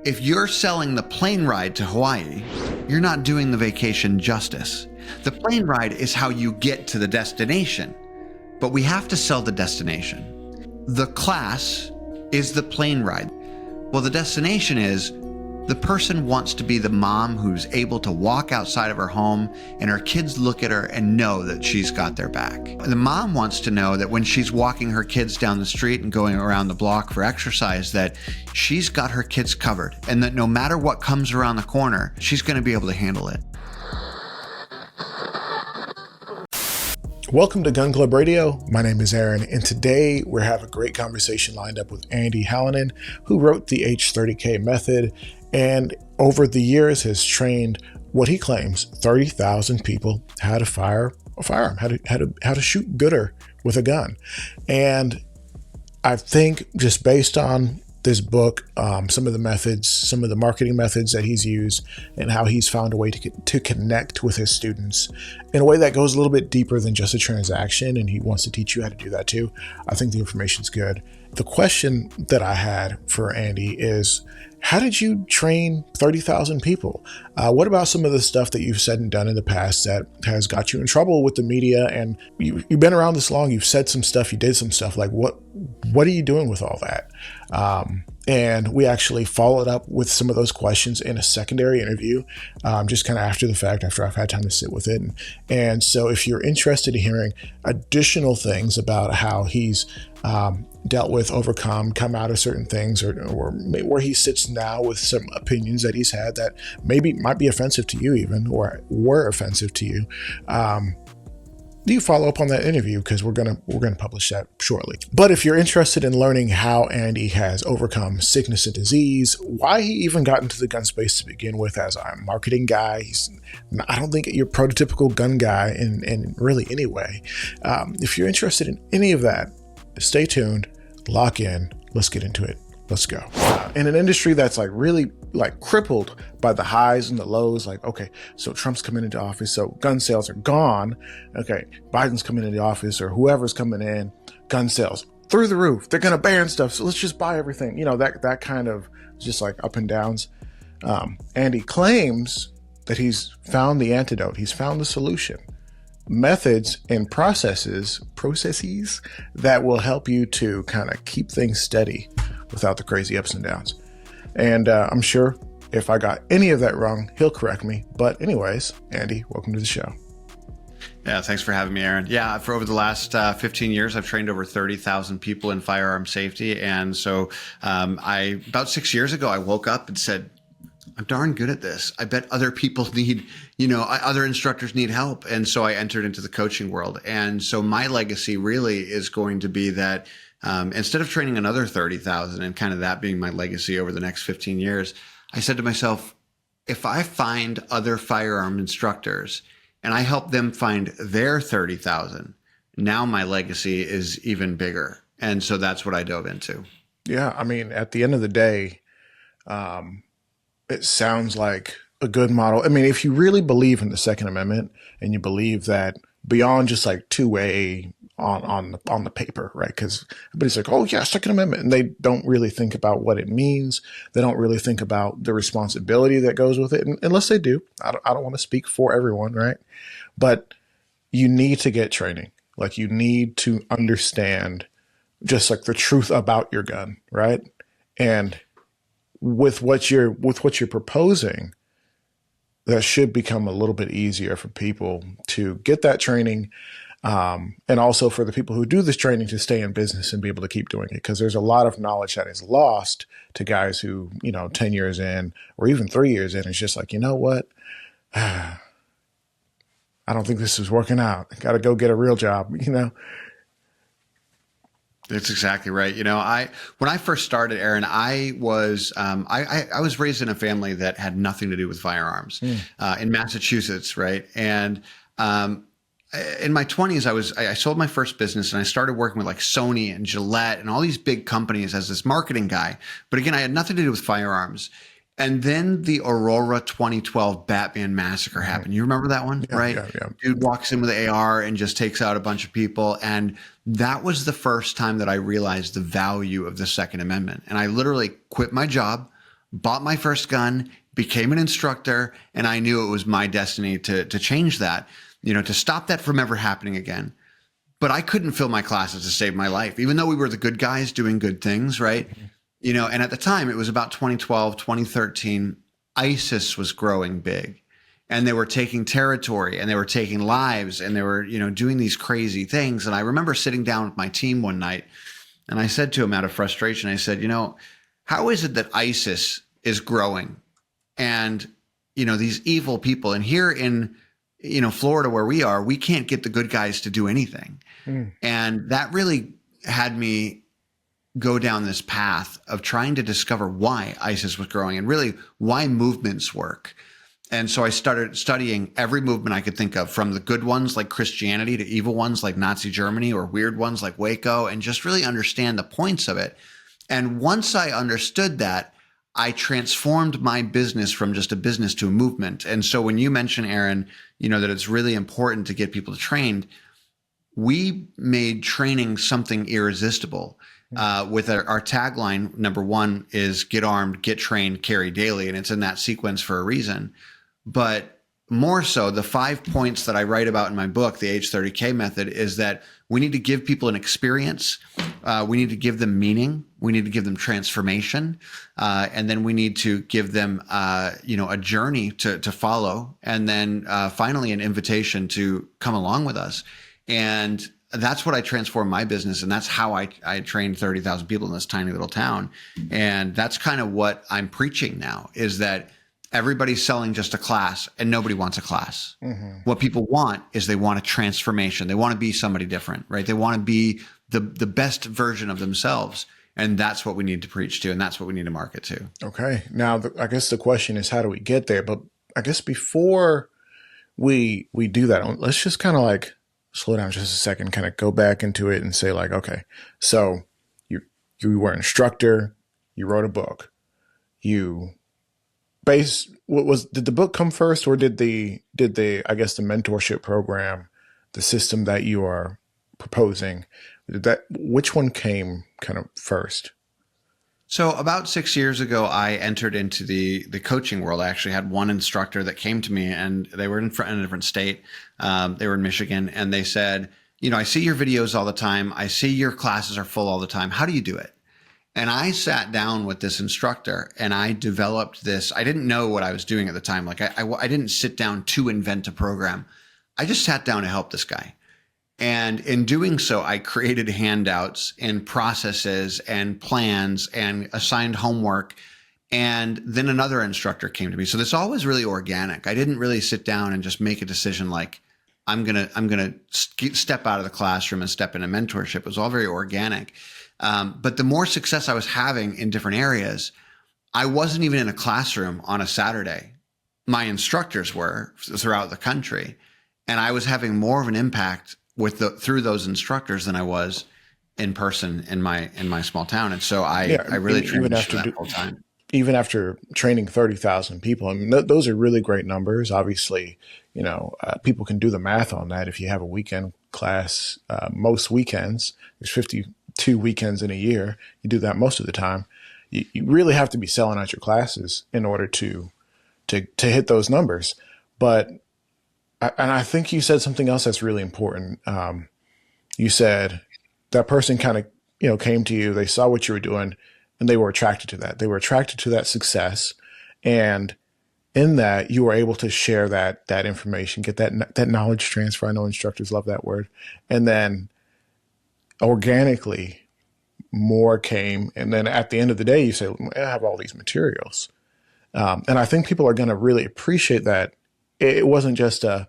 If you're selling the plane ride to Hawaii, you're not doing the vacation justice. The plane ride is how you get to the destination, but we have to sell the destination. The class is the plane ride. Well, the destination is the person wants to be the mom who's able to walk outside of her home and her kids look at her and know that she's got their back. The mom wants to know that when she's walking her kids down the street and going around the block for exercise, that she's got her kids covered and that no matter what comes around the corner, she's going to be able to handle it. Welcome to Gun Club Radio. My name is Aaron, and today we have a great conversation lined up with Andy Hallinan, who wrote the H30K method and over the years has trained what he claims 30,000 people how to fire a firearm, how to shoot gooder with a gun. And I think just based on this book, some of the methods, some of the marketing methods that he's used, and how he's found a way to connect with his students in a way that goes a little bit deeper than just a transaction, and he wants to teach you how to do that too. I think the information's good. The question that I had for Andy is, how did you train 30,000 people? What about some of the stuff that you've said and done in the past that has got you in trouble with the media? And you've been around this long, you've said some stuff, you did some stuff. Like what are you doing with all that? And we actually followed up with some of those questions in a secondary interview, just kind of after the fact, after I've had time to sit with it. And so if you're interested in hearing additional things about how he's dealt with, overcome, come out of certain things, or where he sits now with some opinions that he's had that maybe might be offensive to you even, or were offensive to you, you follow up on that interview because we're gonna publish that shortly. But if you're interested in learning how Andy has overcome sickness and disease, why he even got into the gun space to begin with as a marketing guy, I don't think your prototypical gun guy in really any way. If you're interested in any of that, stay tuned, lock in, let's get into it. Let's go. In an industry that's really crippled by the highs and the lows, okay, so Trump's coming into office, so gun sales are gone. Okay, Biden's coming into office, or whoever's coming in, gun sales through the roof. They're going to ban stuff, so let's just buy everything. That kind of just up and downs. Andy claims that he's found the antidote. He's found the solution. Methods and processes that will help you to kind of keep things steady without the crazy ups and downs. And I'm sure if I got any of that wrong, he'll correct me. But anyways, Andy, welcome to the show. Yeah, thanks for having me, Aaron. Yeah, for over the last 15 years, I've trained over 30,000 people in firearm safety. And so about 6 years ago, I woke up and said, I'm darn good at this. I bet other people need, other instructors need help. And so I entered into the coaching world. And so my legacy really is going to be that instead of training another 30,000 and kind of that being my legacy over the next 15 years, I said to myself, if I find other firearm instructors and I help them find their 30,000, now my legacy is even bigger. And so that's what I dove into. Yeah. I mean, at the end of the day, it sounds like a good model. I mean, if you really believe in the Second Amendment and you believe that beyond just two-way on the paper, right? Because everybody's like, oh yeah, Second Amendment. And they don't really think about what it means. They don't really think about the responsibility that goes with it. And unless they do, I don't want to speak for everyone, right? But you need to get training. You need to understand just the truth about your gun, right? And with what you're proposing, that should become a little bit easier for people to get that training, and also for the people who do this training to stay in business and be able to keep doing it. Because there's a lot of knowledge that is lost to guys who, 10 years in or even 3 years in, it's just you know what? I don't think this is working out. I got to go get a real job, That's exactly right. When I first started, Aaron, I was raised in a family that had nothing to do with firearms in Massachusetts, right? And in my 20s, I sold my first business and I started working with Sony and Gillette and all these big companies as this marketing guy. But again, I had nothing to do with firearms. And then the Aurora 2012 Batman massacre happened. You remember that one, right? Yeah. Dude walks in with an AR and just takes out a bunch of people. And that was the first time that I realized the value of the Second Amendment. And I literally quit my job, bought my first gun, became an instructor, and I knew it was my destiny to change that, to stop that from ever happening again. But I couldn't fill my classes to save my life, even though we were the good guys doing good things, right? And at the time, it was about 2012, 2013, ISIS was growing big. And they were taking territory and they were taking lives and they were, doing these crazy things. And I remember sitting down with my team one night and I said to him out of frustration, I said, how is it that ISIS is growing and, these evil people, and here in, Florida where we are, we can't get the good guys to do anything. And that really had me go down this path of trying to discover why ISIS was growing and really why movements work. And so I started studying every movement I could think of, from the good ones like Christianity to evil ones like Nazi Germany or weird ones like Waco, and just really understand the points of it. And once I understood that, I transformed my business from just a business to a movement. And so when you mention, Aaron, that it's really important to get people trained, we made training something irresistible. With our tagline, number one is get armed, get trained, carry daily. And it's in that sequence for a reason. But more so, the 5 points that I write about in my book, the H30K method, is that we need to give people an experience. We need to give them meaning. We need to give them transformation. And then we need to give them, a journey to follow. And then finally, an invitation to come along with us. And that's what I transformed my business. And that's how I trained 30,000 people in this tiny little town. And that's kind of what I'm preaching now, is that everybody's selling just a class and nobody wants a class. What people want is they want a transformation. They want to be somebody different, right? They want to be the best version of themselves. And that's what we need to preach to. And that's what we need to market to. Okay. Now, I guess the question is, how do we get there? But I guess before we do that, let's just kind of like slow down just a second, kind of go back into it and say like, okay, so you were an instructor, you wrote a book, did the book come first, or did the I guess the mentorship program, the system that you are proposing, which one came kind of first? So about 6 years ago, I entered into the coaching world. I actually had one instructor that came to me, and they were in a different state. They were in Michigan, and they said, I see your videos all the time. I see your classes are full all the time. How do you do it? And I sat down with this instructor and I developed this. I didn't know what I was doing at the time. Like I didn't sit down to invent a program. I just sat down to help this guy. And in doing so, I created handouts and processes and plans and assigned homework. And then another instructor came to me. So this all was really organic. I didn't really sit down and just make a decision like, I'm going to step out of the classroom and step into mentorship. It was all very organic. But the more success I was having in different areas, I wasn't even in a classroom on a Saturday. My instructors were throughout the country, and I was having more of an impact through those instructors than I was in person in my small town. And so I really transitioned that whole time. Even after training 30,000 people, I mean, those are really great numbers. Obviously, people can do the math on that. If you have a weekend class, most weekends, there's 52 weekends in a year. You do that most of the time. You really have to be selling out your classes in order to hit those numbers. But I think you said something else that's really important. You said that person kind of came to you. They saw what you were doing, and they were attracted to that. They were attracted to that success, and in that, you were able to share that information, get that knowledge transfer. I know instructors love that word. And then organically, more came. And then at the end of the day, you say, I have all these materials. And I think people are going to really appreciate that. It wasn't just how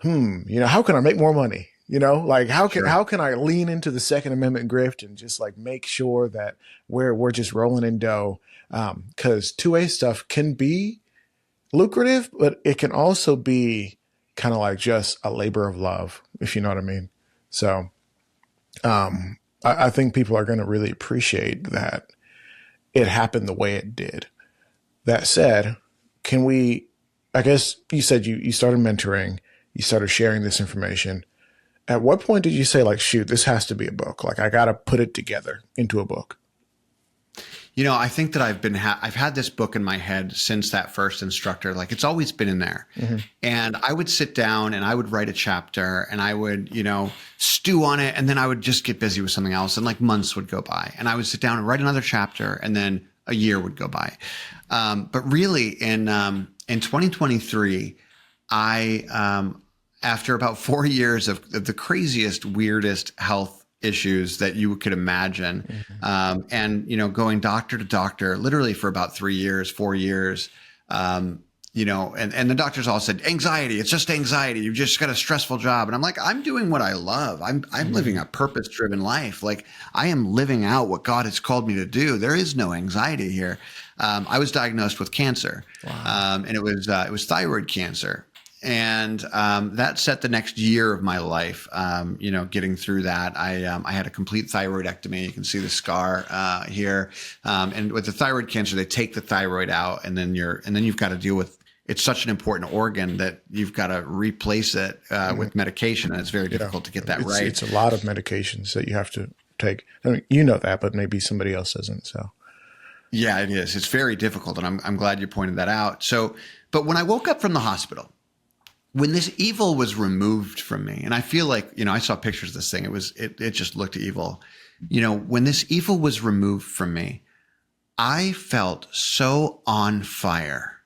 can I make more money? How can I lean into the Second Amendment grift and just like make sure that we're just rolling in dough? Because 2A stuff can be lucrative, but it can also be kind of like just a labor of love, if you know what I mean. So I think people are going to really appreciate that it happened the way it did. That said, I guess you said you started mentoring, you started sharing this information. At what point did you say, like, shoot, this has to be a book? Like, I got to put it together into a book? I think that I've had this book in my head since that first instructor. Like it's always been in there. And I would sit down and I would write a chapter and I would, stew on it. And then I would just get busy with something else and like months would go by and I would sit down and write another chapter and then a year would go by. But really in 2023, after about 4 years of the craziest, weirdest health issues that you could imagine. And, going doctor to doctor, literally for about 3 years, 4 years, and the doctors all said, anxiety, it's just anxiety. You've just got a stressful job. And I'm like, I'm doing what I love. I'm living a purpose-driven life. Like I am living out what God has called me to do. There is no anxiety here. I was diagnosed with cancer. Wow. And it was thyroid cancer. And that set the next year of my life. Getting through that, I had a complete thyroidectomy. You can see the scar here. And with the thyroid cancer, they take the thyroid out, and then you've got to deal with. It's such an important organ that you've got to replace it with medication, and it's very difficult to get that right. It's a lot of medications that you have to take. I mean, that, but maybe somebody else doesn't. So. Yeah, it is. It's very difficult, and I'm glad you pointed that out. So, but when I woke up from the hospital, when this evil was removed from me, and I feel like, I saw pictures of this thing. It just looked evil. When this evil was removed from me, I felt so on fire,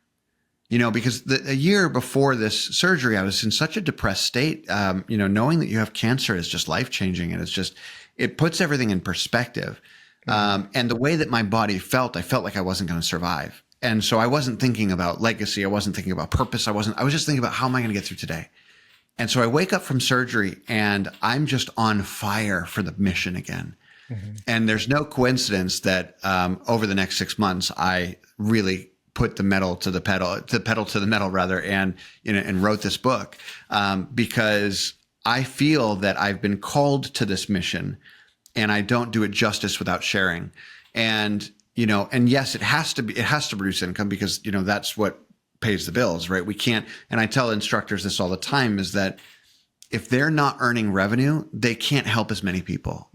because a year before this surgery, I was in such a depressed state. Knowing that you have cancer is just life-changing. And it puts everything in perspective. And the way that my body felt, I felt like I wasn't going to survive. And so I wasn't thinking about legacy. I wasn't thinking about purpose. I was just thinking about how am I going to get through today? And so I wake up from surgery and I'm just on fire for the mission again. And there's no coincidence that over the next 6 months, I really put the pedal to the metal rather, and wrote this book because I feel that I've been called to this mission and I don't do it justice without sharing. And yes, it has to produce income because, that's what pays the bills, right? We can't, and I tell instructors this all the time, is that if they're not earning revenue, they can't help as many people.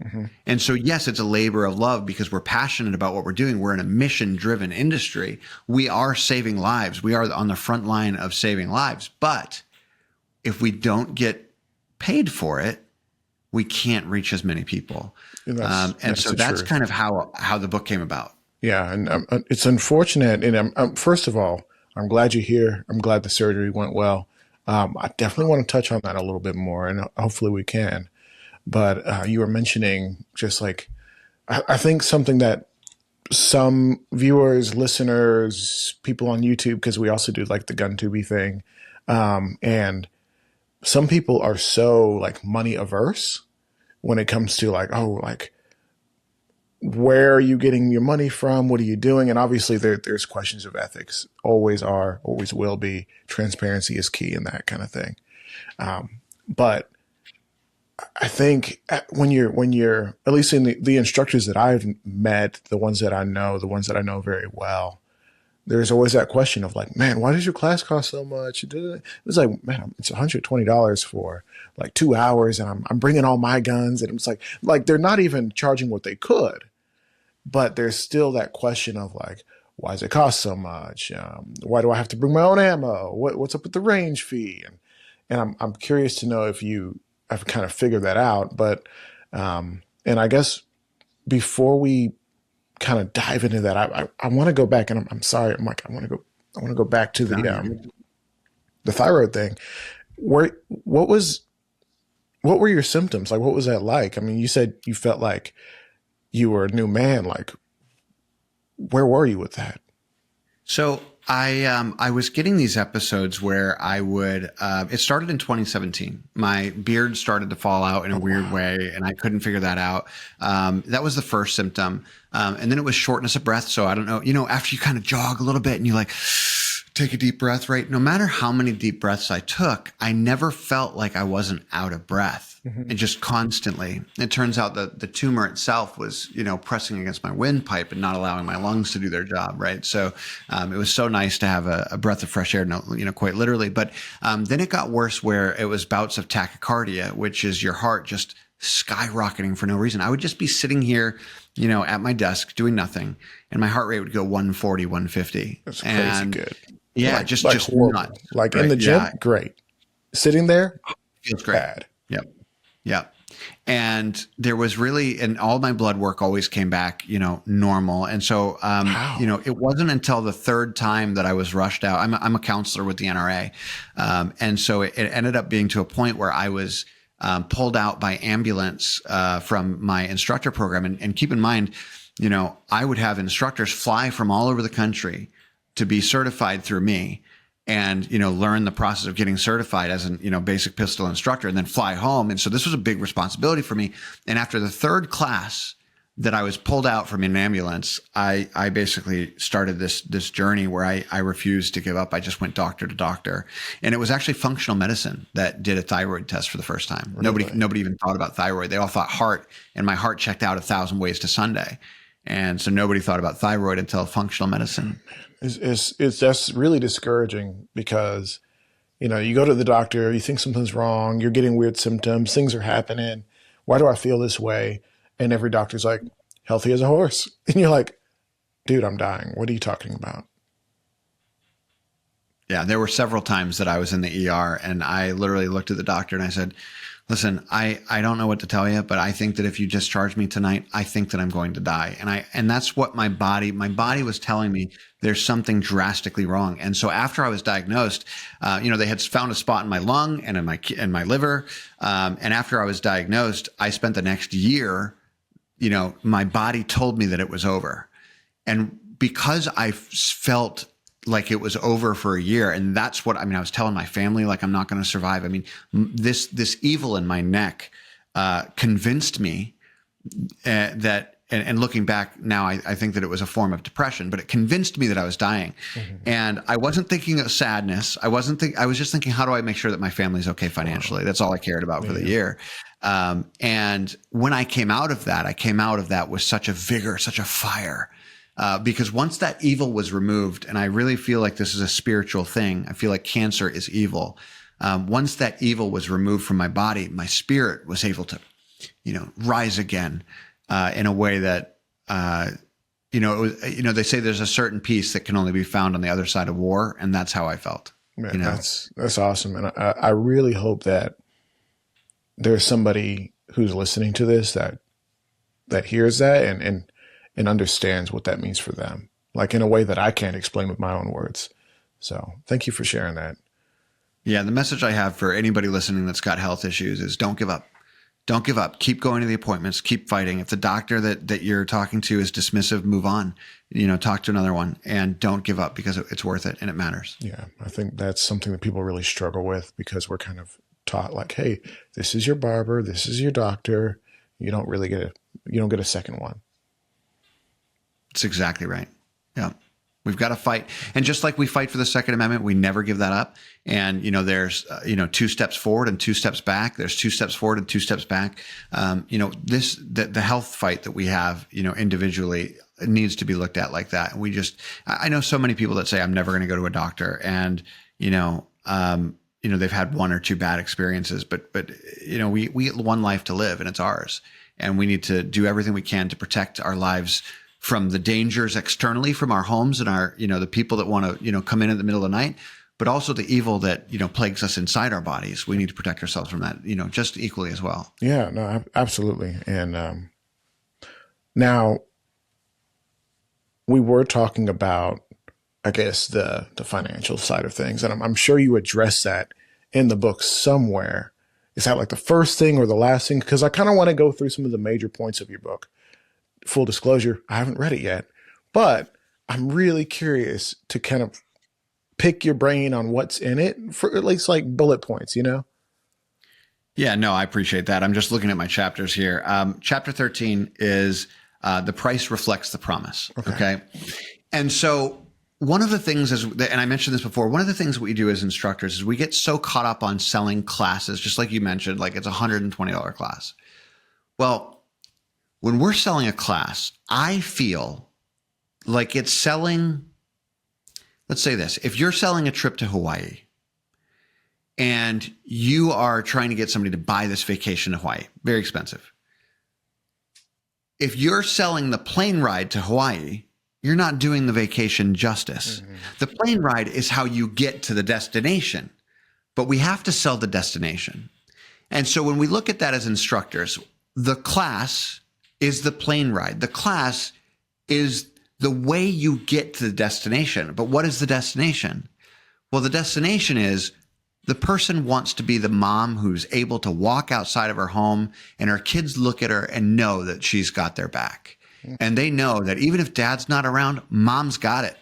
And so, yes, it's a labor of love because we're passionate about what we're doing. We're in a mission-driven industry. We are saving lives. We are on the front line of saving lives. But if we don't get paid for it, we can't reach as many people. And so that's kind of how the book came about. Yeah, and it's unfortunate. And first of all, I'm glad you're here. I'm glad the surgery went well. I definitely want to touch on that a little bit more, and hopefully we can. But you were mentioning just like, I think something that some viewers, listeners, people on YouTube, because we also do like the GunTubey thing, and some people are so like money averse when it comes to like, where are you getting your money from? What are you doing? And obviously there's questions of ethics, always are, always will be. Transparency is key in that kind of thing. But I think when you're, at least in the instructors that I've met, the ones that I know very well, there's always that question of like, man, why does your class cost so much? It's like, man, it's $120 for like 2 hours and I'm bringing all my guns. And it's like they're not even charging what they could, but there's still that question of like, why does it cost so much? Why do I have to bring my own ammo? What's up with the range fee? And I'm curious to know if you have kind of figured that out. But, and I guess before we kind of dive into that, I want to go back, and I'm sorry, Mike, I want to go back to the thyroid thing. What were your symptoms? Like, what was that like? I mean, you said you felt like you were a new man. Like, where were you with that? So I was getting these episodes where I would, it started in 2017. My beard started to fall out in a weird way, and I couldn't figure that out. That was the first symptom. And then it was shortness of breath. So I don't know, after you kind of jog a little bit and you like take a deep breath, right? No matter how many deep breaths I took, I never felt like I wasn't out of breath. And just constantly. It turns out that the tumor itself was, pressing against my windpipe and not allowing my lungs to do their job, right? So it was so nice to have a breath of fresh air, quite literally. But then it got worse where it was bouts of tachycardia, which is your heart just skyrocketing for no reason. I would just be sitting here, at my desk doing nothing, and my heart rate would go 140, 150. That's crazy good. Yeah, just horrible. nuts. Like in the gym, great. Sitting there, feels great. bad. Yep. Yep. And there was and all my blood work always came back, normal. And so, it wasn't until the third time that I was rushed out. I'm a counselor with the NRA. And so it ended up being to a point where I was pulled out by ambulance from my instructor program. And keep in mind, I would have instructors fly from all over the country to be certified through me and, learn the process of getting certified as an, basic pistol instructor and then fly home. And so this was a big responsibility for me. And after the third class that I was pulled out from an ambulance, I basically started this journey where I refused to give up. I just went doctor to doctor. And it was actually functional medicine that did a thyroid test for the first time. Really? Nobody even thought about thyroid. They all thought heart, and my heart checked out 1,000 ways to Sunday. And so nobody thought about thyroid until functional medicine. It's that's really discouraging because, you go to the doctor, you think something's wrong, you're getting weird symptoms, things are happening. Why do I feel this way? And every doctor's like, healthy as a horse. And you're like, dude, I'm dying. What are you talking about? Yeah, there were several times that I was in the ER and I literally looked at the doctor and I said, listen, I don't know what to tell you, but I think that if you discharge me tonight, I think that I'm going to die. And that's what my body was telling me. There's something drastically wrong. And so after I was diagnosed, they had found a spot in my lung and in my liver. And after I was diagnosed, I spent the next year, my body told me that it was over. And because I felt like it was over for a year. And that's what, I was telling my family, like, I'm not going to survive. This evil in my neck, convinced me that, and looking back now, I think that it was a form of depression, but it convinced me that I was dying. Mm-hmm. And I wasn't thinking of sadness. I was just thinking, how do I make sure that my family's okay financially? Wow. That's all I cared about for the year. And when I came out of that with such a vigor, such a fire. Because once that evil was removed, and I really feel like this is a spiritual thing, I feel like cancer is evil. Once that evil was removed from my body, my spirit was able to, rise again in a way that, it was, they say there's a certain peace that can only be found on the other side of war, and that's how I felt. Man, that's awesome, and I really hope that there's somebody who's listening to this that hears that and understands what that means for them, like in a way that I can't explain with my own words. So thank you for sharing that. Yeah. The message I have for anybody listening that's got health issues is don't give up. Don't give up. Keep going to the appointments. Keep fighting. If the doctor that you're talking to is dismissive, move on, talk to another one, and don't give up because it's worth it and it matters. Yeah. I think that's something that people really struggle with because we're kind of taught like, hey, this is your barber. This is your doctor. You don't get a second one. That's exactly right. Yeah. We've got to fight. And just like we fight for the Second Amendment, we never give that up. And, there's, 2 steps forward and 2 steps back. There's 2 steps forward and 2 steps back. The health fight that we have, individually needs to be looked at like that. And I know so many people that say, I'm never going to go to a doctor. And, they've had 1 or 2 bad experiences, but we get one life to live and it's ours. And we need to do everything we can to protect our lives from the dangers externally from our homes and our, the people that want to, come in the middle of the night, but also the evil that, plagues us inside our bodies. We need to protect ourselves from that, just equally as well. Yeah, no, absolutely. And now we were talking about, I guess, the financial side of things. And I'm sure you address that in the book somewhere. Is that like the first thing or the last thing? Because I kind of want to go through some of the major points of your book. Full disclosure, I haven't read it yet, but I'm really curious to kind of pick your brain on what's in it for at least like bullet points, Yeah, no, I appreciate that. I'm just looking at my chapters here. Chapter 13 is the price reflects the promise. Okay. And so one of the things is, and I mentioned this before, one of the things we do as instructors is we get so caught up on selling classes, just like you mentioned, like it's a $120 class. Well, when we're selling a class, I feel like it's selling, let's say this, if you're selling a trip to Hawaii and you are trying to get somebody to buy this vacation to Hawaii. Very expensive. If you're selling the plane ride to Hawaii, you're not doing the vacation justice. Mm-hmm. The plane ride is how you get to the destination, but we have to sell the destination. And so when we look at that as instructors, the class is the plane ride. The class is the way you get to the destination. But what is the destination? Well, the destination is the person wants to be the mom who's able to walk outside of her home and her kids look at her and know that she's got their back. And they know that even if dad's not around, mom's got it.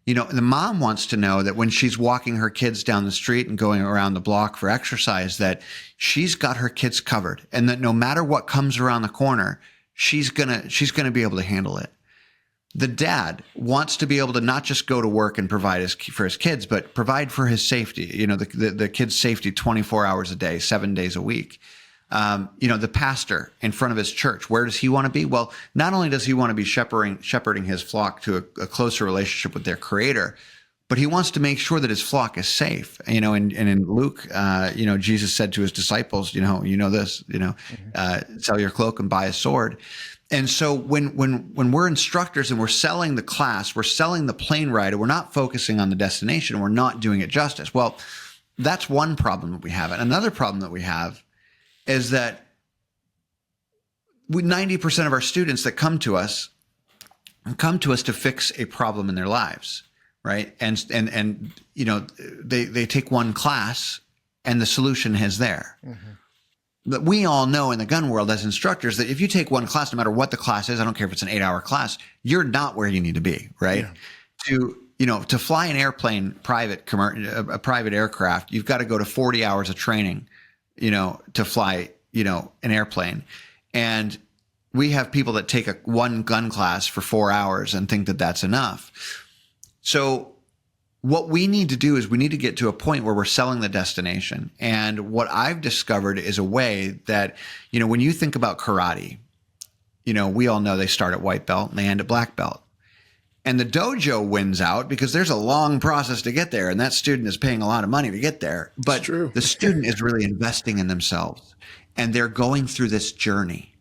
You know, the mom wants to know that when she's walking her kids down the street and going around the block for exercise, that she's got her kids covered, and that no matter what comes around the corner, she's gonna be able to handle it. The dad wants to be able to not just go to work and provide for his kids, but provide for his safety, you know, the kids' safety 24 hours a day, 7 days a week. You know, the pastor in front of his church, where does he want to be? Well, not only does he want to be shepherding his flock to a closer relationship with their creator, but he wants to make sure that his flock is safe. You know, and in Luke, you know, Jesus said to his disciples, you know this, you know, sell your cloak and buy a sword. And so when we're instructors and we're selling the class, we're selling the plane ride, and we're not focusing on the destination, we're not doing it justice. Well, that's one problem that we have. And another problem that we have is that 90% of our students that come to us to fix a problem in their lives, right? And you know, they take one class and the solution is there. Mm-hmm. But we all know in the gun world as instructors that if you take one class, no matter what the class is, I don't care if it's an 8-hour class, you're not where you need to be, right? Yeah. To fly an airplane, a private aircraft, you've got to go to 40 hours of training, you know, to fly, you know, an airplane. And we have people that take one gun class for 4 hours and think that that's enough. So what we need to do is we need to get to a point where we're selling the destination. And what I've discovered is a way that, you know, when you think about karate, you know, we all know they start at white belt and they end at black belt. And the dojo wins out because there's a long process to get there. And that student is paying a lot of money to get there. But the student is really investing in themselves and they're going through this journey.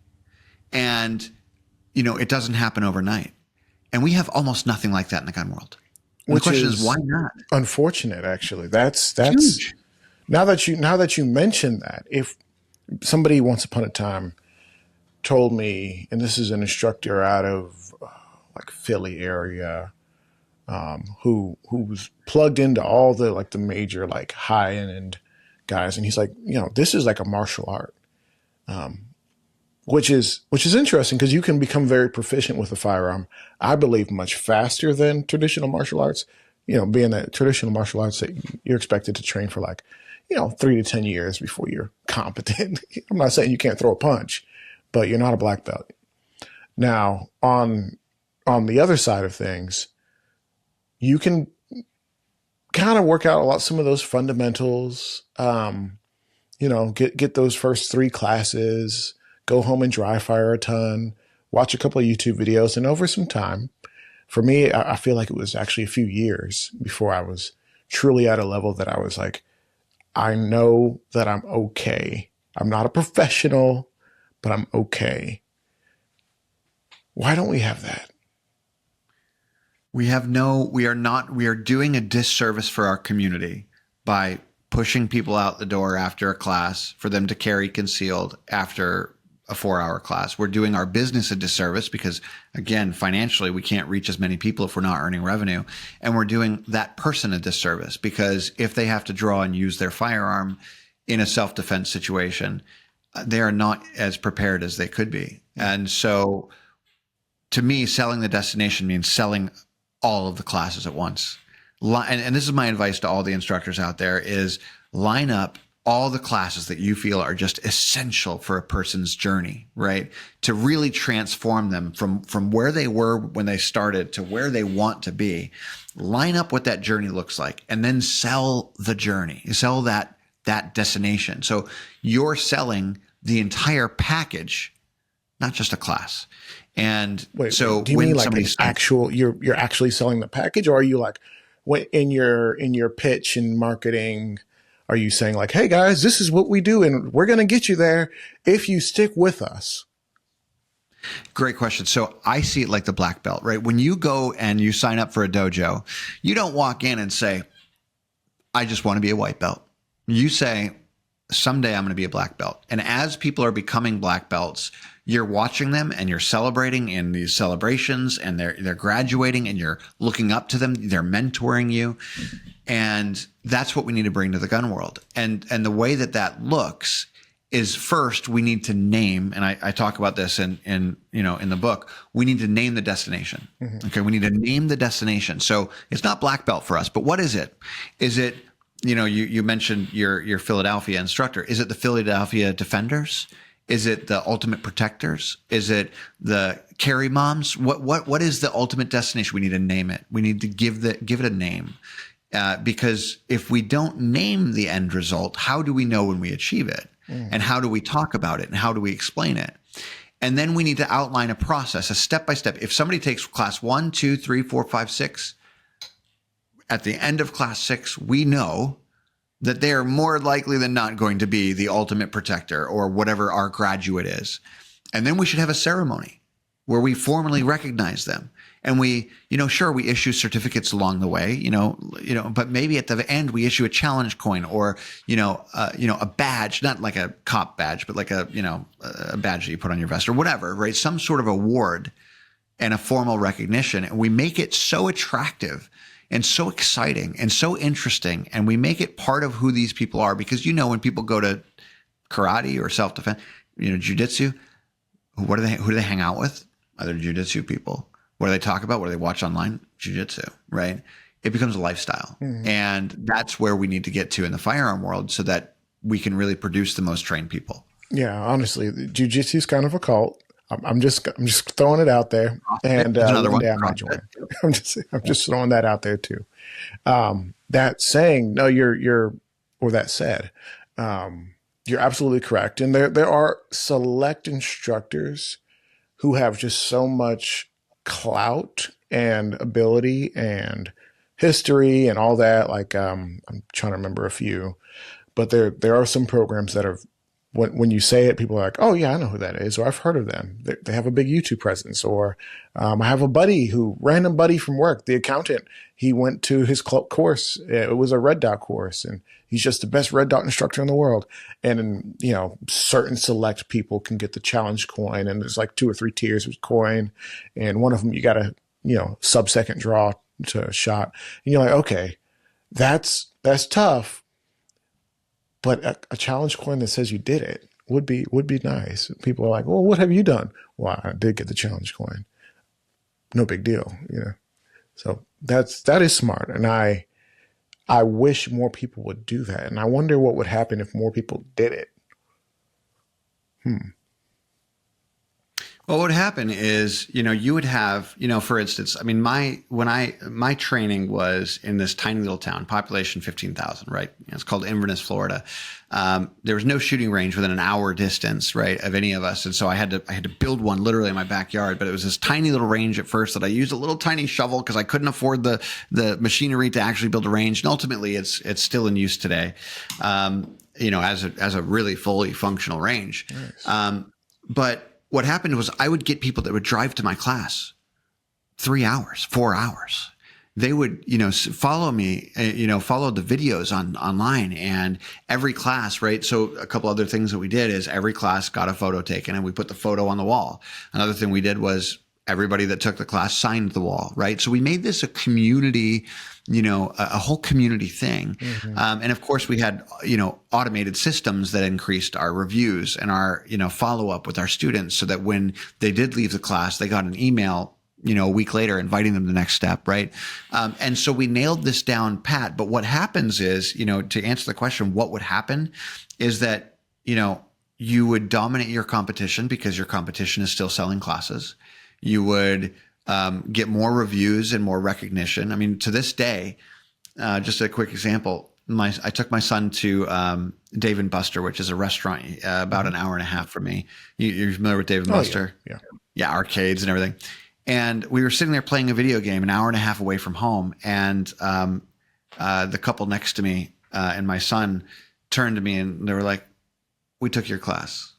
And, you know, it doesn't happen overnight. And we have almost nothing like that in the gun world. And the question is, why not? Unfortunate, actually. That's huge. Now that you mention that, if somebody once upon a time told me, and this is an instructor out of like Philly area, who was plugged into all the major like high end guys, and he's like, you know, this is like a martial art, which is interesting because you can become very proficient with a firearm, I believe, much faster than traditional martial arts. You know, being that traditional martial arts, that you're expected to train for 3 to 10 years before you're competent. I'm not saying you can't throw a punch, but you're not a black belt. Now, on the other side of things, you can kind of work out some of those fundamentals. You know, get those first 3 classes. Go home and dry fire a ton, watch a couple of YouTube videos, and over some time, for me, I feel like it was actually a few years before I was truly at a level that I was like, I know that I'm okay. I'm not a professional, but I'm okay. Why don't we have that? We are doing a disservice for our community by pushing people out the door after a class for them to carry concealed after a 4-hour class. We're doing our business a disservice because, again, financially, we can't reach as many people if we're not earning revenue. And we're doing that person a disservice because if they have to draw and use their firearm in a self-defense situation, they are not as prepared as they could be. And so to me, selling the destination means selling all of the classes at once. And this is my advice to all the instructors out there is line up all the classes that you feel are just essential for a person's journey, right? To really transform them from where they were when they started to where they want to be. Line up what that journey looks like and then sell the journey, sell that destination. So you're selling the entire package, not just a class. And so do you mean like you're actually selling the package, or are you like in your pitch and marketing, Are you saying like, hey guys, this is what we do and we're going to get you there if you stick with us? Great question. So I see it like the black belt, right? When you go and you sign up for a dojo, you don't walk in and say, I just want to be a white belt. You say, someday I'm going to be a black belt. And as people are becoming black belts, you're watching them and you're celebrating in these celebrations, and they're graduating and you're looking up to them. They're mentoring you. And that's what we need to bring to the gun world. And the way that looks is, first we need to name, and I talk about this in the book, we need to name the destination. Mm-hmm. Okay. We need to name the destination. So it's not black belt for us, but what is it? Is it, you mentioned your Philadelphia instructor. Is it the Philadelphia Defenders? Is it the Ultimate Protectors? Is it the Carry Moms? What is the ultimate destination? We need to name it. We need to give it a name. Because if we don't name the end result, how do we know when we achieve it? And how do we talk about it? And how do we explain it? And then we need to outline a process, a step-by-step. If somebody takes class 1, 2, 3, 4, 5, 6, at the end of class 6, we know that they are more likely than not going to be the ultimate protector or whatever our graduate is. And then we should have a ceremony where we formally recognize them. And we, sure, we issue certificates along the way, but maybe at the end we issue a challenge coin or, a badge, not like a cop badge, but like a badge that you put on your vest or whatever, right? Some sort of award and a formal recognition. And we make it so attractive and so exciting and so interesting. And we make it part of who these people are, because, when people go to karate or self-defense, jiu-jitsu, who do they hang out with? Other jiu-jitsu people. What do they talk about? What do they watch online? Jiu-jitsu, right? It becomes a lifestyle. Mm-hmm. And that's where we need to get to in the firearm world so that we can really produce the most trained people. Yeah, honestly, jiu-jitsu is kind of a cult. I'm just throwing it out there. And one day I might join. I'm just throwing that out there too. That saying, no, that said, you're absolutely correct. And there are select instructors who have just so much clout and ability and history and all that. Like, I'm trying to remember a few, but there are some programs that are, when you say it, people are like, oh yeah, I know who that is, or I've heard of them. They have a big YouTube presence. Or I have a random buddy from work, the accountant. He went to his course. It was a red dot course, and he's just the best red dot instructor in the world. And certain select people can get the challenge coin, and there's like 2 or 3 tiers of coin, and one of them you got to sub-second draw to a shot, and you're like, okay, that's tough. But a challenge coin that says you did it would be nice. People are like, well, what have you done? Well, I did get the challenge coin. No big deal, So that is smart. And I wish more people would do that. And I wonder what would happen if more people did it. Well, what would happen is, you would have, for instance, I mean, my training was in this tiny little town, population 15,000, right? It's called Inverness, Florida. There was no shooting range within an hour distance, right, of any of us. And so I had to build one literally in my backyard, but it was this tiny little range at first that I used a little tiny shovel because I couldn't afford the machinery to actually build a range. And ultimately it's still in use today, as a really fully functional range. Nice. But what happened was I would get people that would drive to my class 3 hours, 4 hours. They would, follow me, follow the videos online, and every class, right? So a couple other things that we did is every class got a photo taken and we put the photo on the wall. Another thing we did was everybody that took the class signed the wall, right? So we made this a community, a whole community thing. Mm-hmm. And of course we had, automated systems that increased our reviews and our, follow-up with our students so that when they did leave the class, they got an email, a week later inviting them to the next step, right? And so we nailed this down pat. But what happens is, to answer the question, what would happen is that, you would dominate your competition because your competition is still selling classes. You would get more reviews and more recognition. I mean, to this day, just a quick example, I took my son to Dave and Buster, which is a restaurant about an hour and a half from me. You're familiar with Dave and Buster? Yeah, arcades and everything. And we were sitting there playing a video game an hour and a half away from home. And the couple next to me, and my son turned to me and they were like, "We took your class,"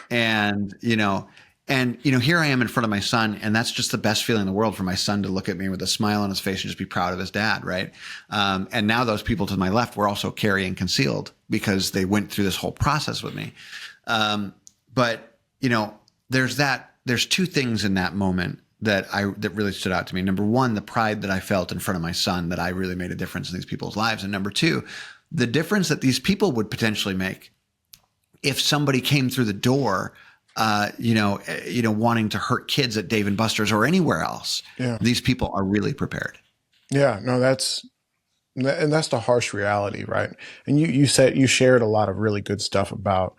and here I am in front of my son, and that's just the best feeling in the world for my son to look at me with a smile on his face and just be proud of his dad, right? And now those people to my left were also carrying concealed because they went through this whole process with me. But there's two things in that moment that really stood out to me. Number one, the pride that I felt in front of my son that I really made a difference in these people's lives, and number two, the difference that these people would potentially make if somebody came through the door, wanting to hurt kids at Dave and Buster's or anywhere else. Yeah. These people are really prepared. Yeah, no, that's the harsh reality, right? And you shared a lot of really good stuff about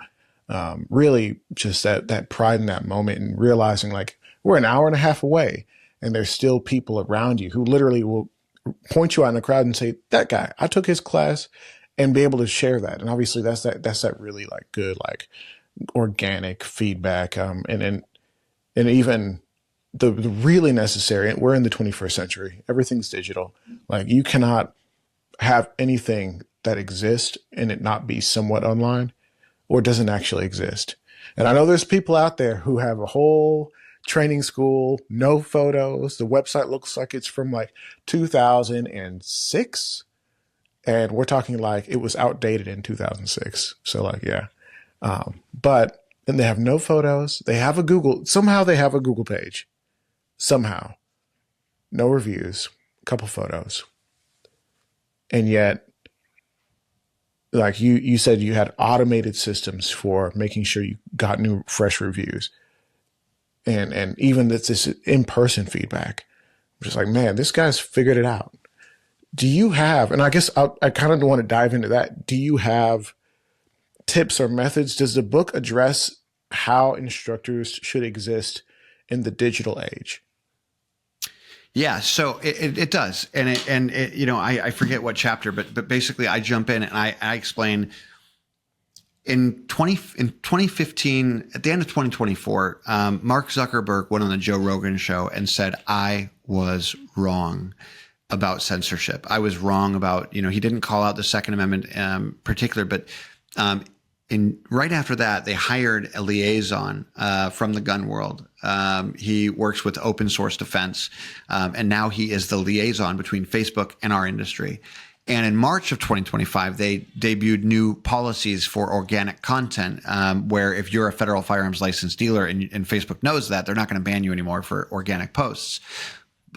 really just that pride in that moment and realizing like we're an hour and a half away and there's still people around you who literally will point you out in the crowd and say, "That guy, I took his class," and be able to share that. And obviously that's that really like good, like organic feedback. And even the really necessary, and we're in the 21st century, everything's digital. Like you cannot have anything that exists and it not be somewhat online or doesn't actually exist. And I know there's people out there who have a whole training school, no photos. The website looks like it's from like 2006. And we're talking like it was outdated in 2006. So like, yeah. But then they have no photos. They have somehow they have a Google page. Somehow. No reviews, a couple photos. And yet, like you said, you had automated systems for making sure you got new, fresh reviews. And even this in-person feedback. I'm just like, man, this guy's figured it out. Do you have, and I guess I kind of want to dive into that. Do you have tips or methods? Does the book address how instructors should exist in the digital age? Yeah, so it does, and I forget what chapter, but basically I jump in and I explain in 2015, at the end of 2024, Mark Zuckerberg went on the Joe Rogan show and said, "I was wrong about censorship. I was wrong about," he didn't call out the Second Amendment particular, but right after that, they hired a liaison from the gun world. He works with open source defense, and now he is the liaison between Facebook and our industry. And in March of 2025, they debuted new policies for organic content, where if you're a federal firearms licensed dealer and Facebook knows that, they're not going to ban you anymore for organic posts.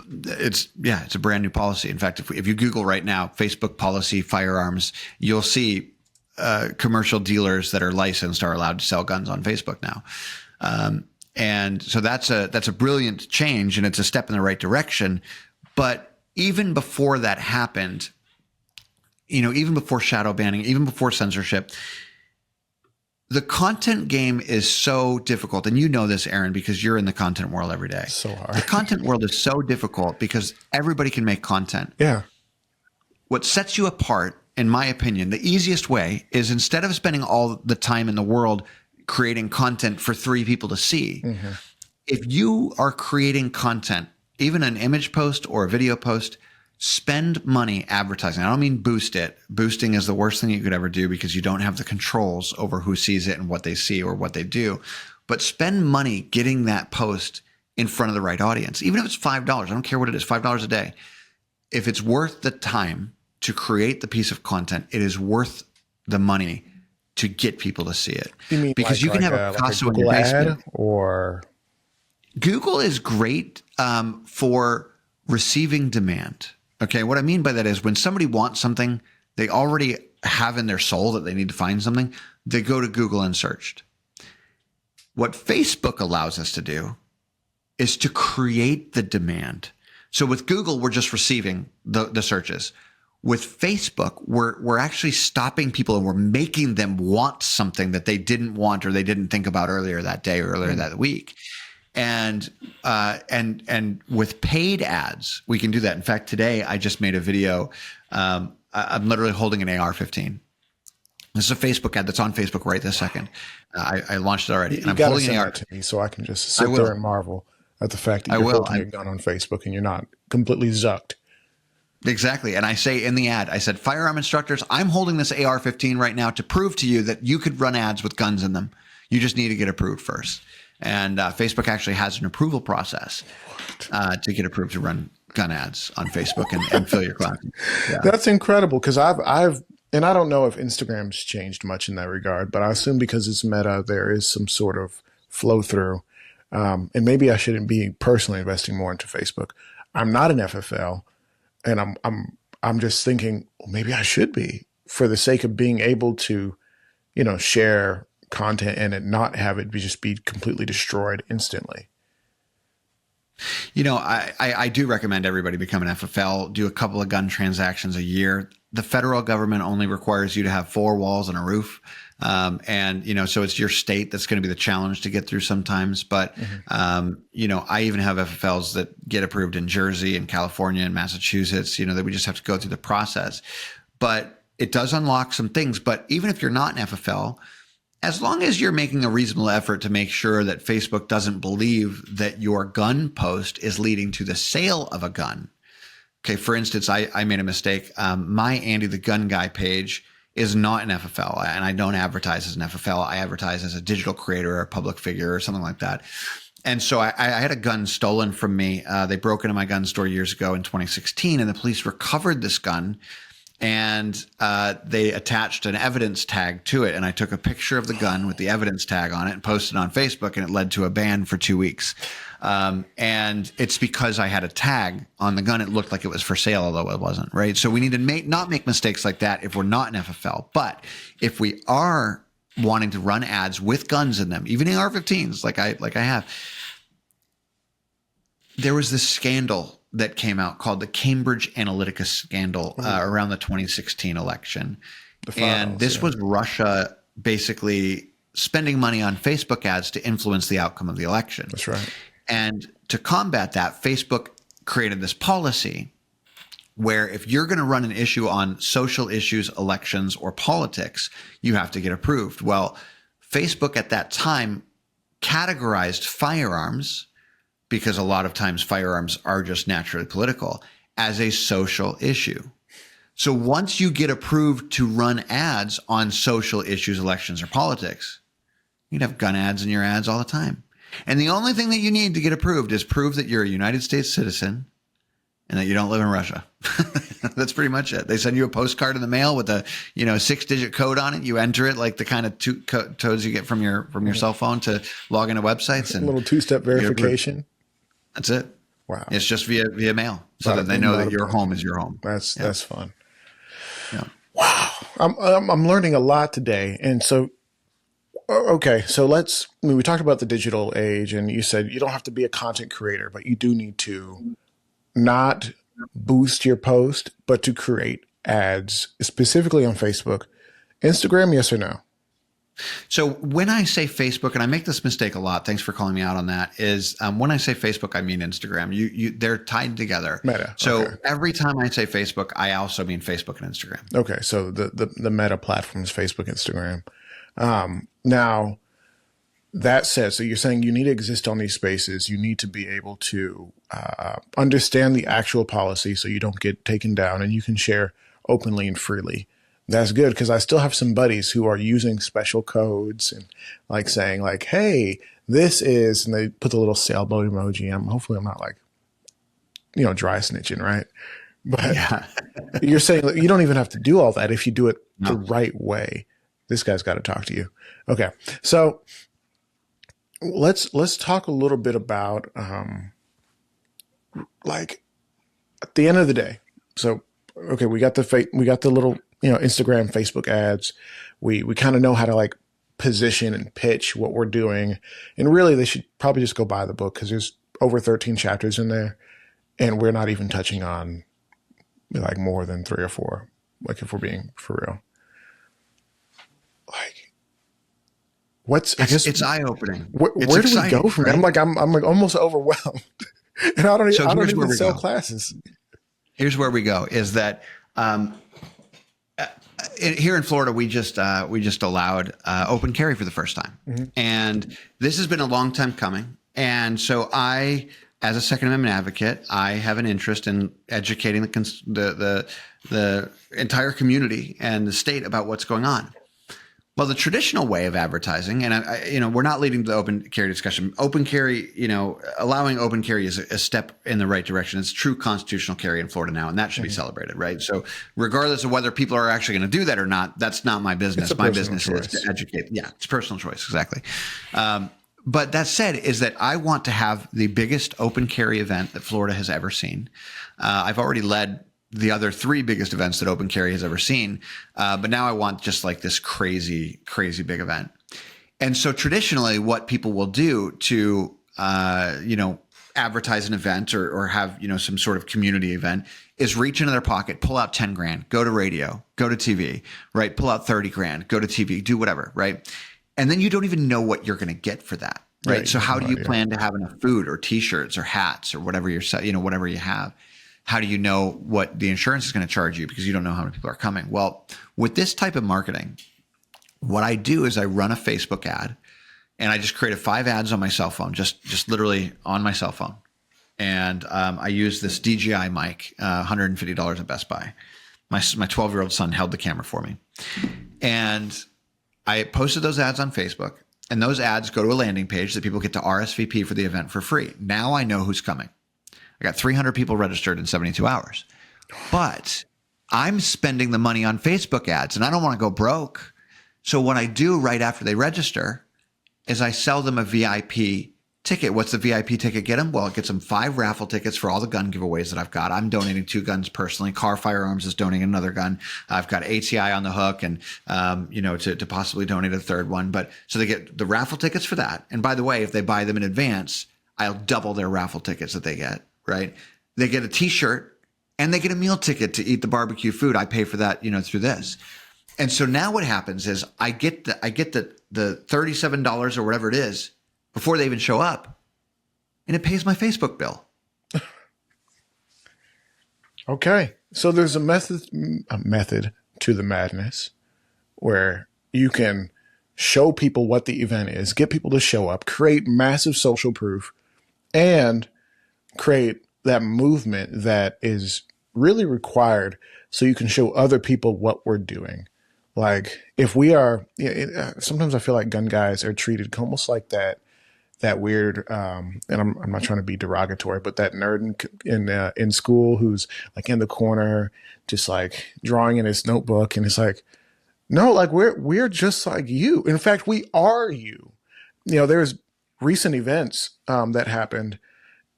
It's a brand new policy. In fact, if you Google right now, Facebook policy firearms, you'll see commercial dealers that are licensed are allowed to sell guns on Facebook now. And so that's a brilliant change, and it's a step in the right direction. But even before that happened, even before shadow banning, even before censorship, the content game is so difficult. And you know this, Aaron, because you're in the content world every day. So hard. The content world is so difficult because everybody can make content. Yeah. What sets you apart, in my opinion, the easiest way is instead of spending all the time in the world creating content for 3 people to see, if you are creating content, even an image post or a video post, spend money advertising. I don't mean boost it. Boosting is the worst thing you could ever do because you don't have the controls over who sees it and what they see or what they do. But spend money getting that post in front of the right audience. Even if it's $5, I don't care what it is, $5 a day. If it's worth the time to create the piece of content, it is worth the money to get people to see it. You mean because you can have a Picasso in your basement. Or Google is great for receiving demand. Okay, what I mean by that is when somebody wants something, they already have in their soul that they need to find something, they go to Google and searched. What Facebook allows us to do is to create the demand. So with Google, we're just receiving the searches. With Facebook, we're actually stopping people and we're making them want something that they didn't want or they didn't think about earlier that day or earlier that week. And with paid ads, we can do that. In fact, today I just made a video. I'm literally holding an AR-15. This is a Facebook ad that's on Facebook right this second. I launched it already. And I'm holding an AR to me so I can just sit there and marvel at the fact that you're holding a gun on Facebook and you're not completely zucked. Exactly. And I say in the ad, I said, firearm instructors, I'm holding this AR-15 right now to prove to you that you could run ads with guns in them. You just need to get approved first. And Facebook actually has an approval process to get approved to run gun ads on Facebook and fill your closet. Yeah. That's incredible, because and I don't know if Instagram's changed much in that regard, but I assume because it's Meta, there is some sort of flow through. And maybe I shouldn't be personally investing more into Facebook. I'm not an FFL, and I'm just thinking, well, maybe I should be, for the sake of being able to, share content and it not have it just be completely destroyed instantly. I do recommend everybody become an FFL, do a couple of gun transactions a year. The federal government only requires you to have 4 walls and a roof. So it's your state that's going to be the challenge to get through sometimes. But, I even have FFLs that get approved in Jersey and California and Massachusetts, that we just have to go through the process. But it does unlock some things. But even if you're not an FFL, as long as you're making a reasonable effort to make sure that Facebook doesn't believe that your gun post is leading to the sale of a gun. Okay, for instance, I made a mistake. My Andy the Gun Guy page is not an FFL, and I don't advertise as an FFL. I advertise as a digital creator or a public figure or something like that. And so I had a gun stolen from me. They broke into my gun store years ago in 2016, and the police recovered this gun. And they attached an evidence tag to it. And I took a picture of the gun with the evidence tag on it and posted it on Facebook, and it led to a ban for 2 weeks. And it's because I had a tag on the gun. It looked like it was for sale, although it wasn't, right? So we need to not make mistakes like that if we're not an FFL. But if we are wanting to run ads with guns in them, even AR-15s, like I have, there was this scandal that came out called the Cambridge Analytica scandal around the 2016 election. And this was Russia basically spending money on Facebook ads to influence the outcome of the election. That's right. And to combat that, Facebook created this policy where if you're going to run an issue on social issues, elections, or politics, you have to get approved. Well, Facebook at that time categorized firearms, because a lot of times firearms are just naturally political, as a social issue. So once you get approved to run ads on social issues, elections, or politics, you'd have gun ads in your ads all the time. And the only thing that you need to get approved is prove that you're a United States citizen and that you don't live in Russia. That's pretty much it. They send you a postcard in the mail with a 6-digit code on it. You enter it like the kind of codes you get from your cell phone to log into websites. And a little 2-step verification. That's it. Wow. It's just via mail, so that they know that your home is your home. That's fun. Yeah. Wow. I'm learning a lot today. And so, okay, so we talked about the digital age, and you said you don't have to be a content creator, but you do need to not boost your post, but to create ads, specifically on Facebook. Instagram, yes or no? So when I say Facebook, and I make this mistake a lot, thanks for calling me out on that, is when I say Facebook, I mean Instagram. They're tied together. Meta. So okay. Every time I say Facebook, I also mean Facebook and Instagram. Okay, so the Meta platform is Facebook, Instagram. Now, that said, so you're saying you need to exist on these spaces. You need to be able to understand the actual policy so you don't get taken down, and you can share openly and freely. That's good, because I still have some buddies who are using special codes and like saying like, hey, this is, and they put the little sailboat emoji. Hopefully I'm not like, dry snitching, right? But yeah. You're saying you don't even have to do all that if you do it the right way. This guy's got to talk to you. Okay. So let's talk a little bit about, like at the end of the day. So, okay, we got the little, Instagram, Facebook ads. We kind of know how to like position and pitch what we're doing. And really they should probably just go buy the book, because there's over 13 chapters in there, and we're not even touching on like more than 3 or 4, like if we're being for real. Like it's eye-opening. Where do we go from it? Right? I'm like almost overwhelmed. And I don't even sell classes. Here's where we go, is that here in Florida, we just allowed open carry for the first time. Mm-hmm. And this has been a long time coming. And so I as a Second Amendment advocate, I have an interest in educating the entire community and the state about what's going on. Well, the traditional way of advertising, and we're not leading the open carry discussion. Open carry, allowing open carry is a step in the right direction. It's true constitutional carry in Florida now, and that should be celebrated, right? So, regardless of whether people are actually going to do that or not, that's not my business. My business is to educate. Yeah, it's personal choice, exactly. But that said, is that I want to have the biggest open carry event that Florida has ever seen. I've already led the other 3 biggest events that open carry has ever seen. But now I want just like this crazy, crazy big event. And so traditionally what people will do to, advertise an event or have, some sort of community event is reach into their pocket, pull out 10 grand, go to radio, go to TV, right? Pull out 30 grand, go to TV, do whatever, right? And then you don't even know what you're going to get for that, right? So how do you plan to have enough food or t-shirts or hats or whatever whatever you have? How do you know what the insurance is going to charge you because you don't know how many people are coming? Well, with this type of marketing, what I do is I run a Facebook ad and I just created 5 ads on my cell phone, just literally on my cell phone. And I use this DJI mic, $150 at Best Buy. My 12-year-old son held the camera for me. And I posted those ads on Facebook, and those ads go to a landing page that people get to RSVP for the event for free. Now I know who's coming. I got 300 people registered in 72 hours, but I'm spending the money on Facebook ads and I don't want to go broke. So what I do right after they register is I sell them a VIP ticket. What's the VIP ticket get them? Well, it gets them 5 raffle tickets for all the gun giveaways that I've got. I'm donating 2 guns personally. Car Firearms is donating another gun. I've got ATI on the hook and, to possibly donate a 3rd one. But so they get the raffle tickets for that. And by the way, if they buy them in advance, I'll double their raffle tickets that they get. Right? They get a t-shirt and they get a meal ticket to eat the barbecue food. I pay for that, through this. And so now what happens is I get the $37 or whatever it is before they even show up, and it pays my Facebook bill. Okay. So there's a method to the madness where you can show people what the event is, get people to show up, create massive social proof, and create that movement that is really required so you can show other people what we're doing. Like if we are, sometimes I feel like gun guys are treated almost like that weird, and I'm not trying to be derogatory, but that nerd in school who's like in the corner, just like drawing in his notebook. And it's like, no, like we're just like you. In fact, we are you. There's recent events that happened.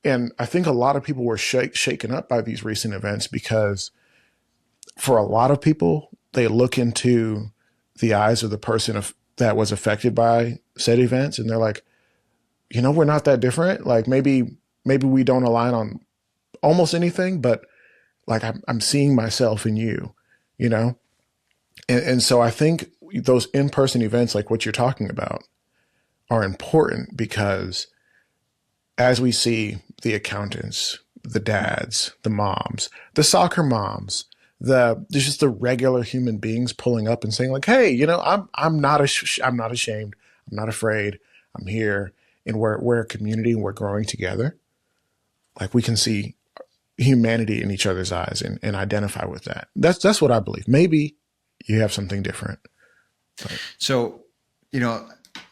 And I think a lot of people were shaken up by these recent events because for a lot of people, they look into the eyes of the person that was affected by said events. And they're like, we're not that different. Like maybe we don't align on almost anything, but like I'm seeing myself in you, And so I think those in-person events, like what you're talking about, are important because as we see the accountants, the dads, the moms, the soccer moms, there's just the regular human beings pulling up and saying like, hey, I'm not ashamed. I'm not afraid. I'm here. And we're a community and we're growing together. Like we can see humanity in each other's eyes and identify with that. That's what I believe. Maybe you have something different. But. So,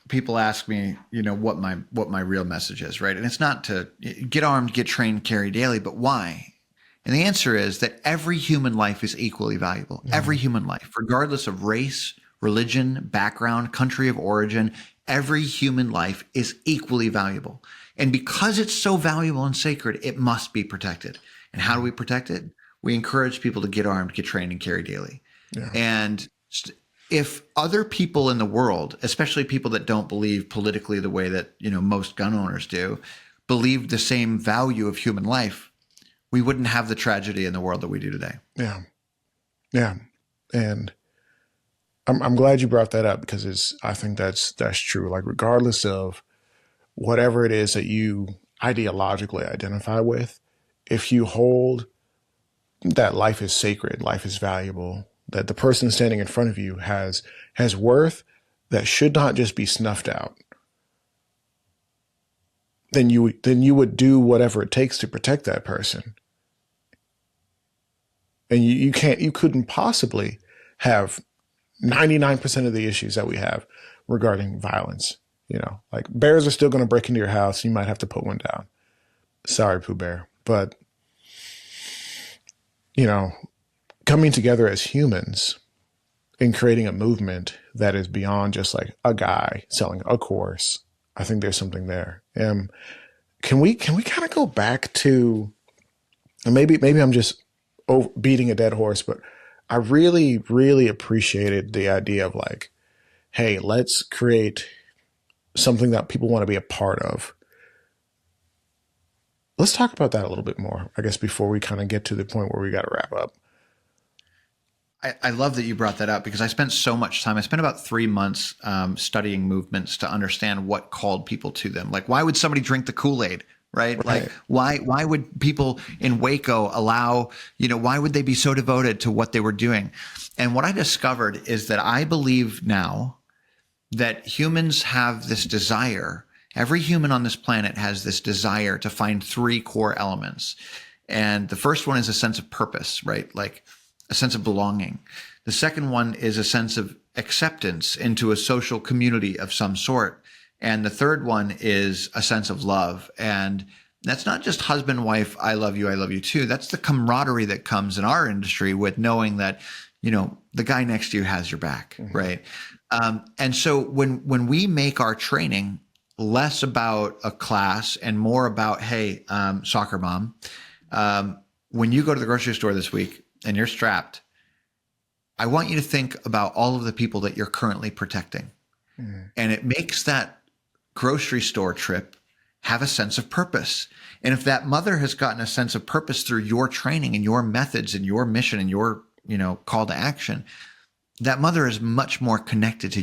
people ask me, what my real message is, right? And it's not to get armed, get trained, carry daily, but why? And the answer is that every human life is equally valuable. Mm-hmm. Every human life, regardless of race, religion, background, country of origin, every human life is equally valuable. And because it's so valuable and sacred, it must be protected. And how do we protect it? We encourage people to get armed, get trained, and carry daily. Yeah. And if other people in the world, especially people that don't believe politically the way that, most gun owners do, believe the same value of human life, we wouldn't have the tragedy in the world that we do today. Yeah. Yeah. And I'm glad you brought that up because I think that's true. Like regardless of whatever it is that you ideologically identify with, if you hold that life is sacred, life is valuable, that the person standing in front of you has worth that should not just be snuffed out, then you would do whatever it takes to protect that person. And you couldn't possibly have 99% of the issues that we have regarding violence. Like bears are still going to break into your house. You might have to put one down. Sorry, Pooh Bear. But, coming together as humans and creating a movement that is beyond just like a guy selling a course, I think there's something there. Can we kind of go back to, and maybe I'm just beating a dead horse, but I really, really appreciated the idea of like, hey, let's create something that people want to be a part of. Let's talk about that a little bit more, I guess, before we kind of get to the point where we got to wrap up. I love that you brought that up because I spent so much time. I spent about 3 months studying movements to understand what called people to them. Like, why would somebody drink the Kool-Aid, right? Like, why would people in Waco allow, why would they be so devoted to what they were doing? And what I discovered is that I believe now that humans have this desire. Every human on this planet has this desire to find 3 core elements. And the first one is a sense of purpose, right? Like a sense of belonging. The second one is a sense of acceptance into a social community of some sort. And the third one is a sense of love. And that's not just husband, wife, I love you too. That's the camaraderie that comes in our industry with knowing that, the guy next to you has your back, mm-hmm. right? And so when we make our training less about a class and more about, hey, soccer mom, when you go to the grocery store this week and you're strapped, I want you to think about all of the people that you're currently protecting. Mm-hmm. And it makes that grocery store trip have a sense of purpose. And if that mother has gotten a sense of purpose through your training and your methods and your mission and your, call to action, that mother is much more connected to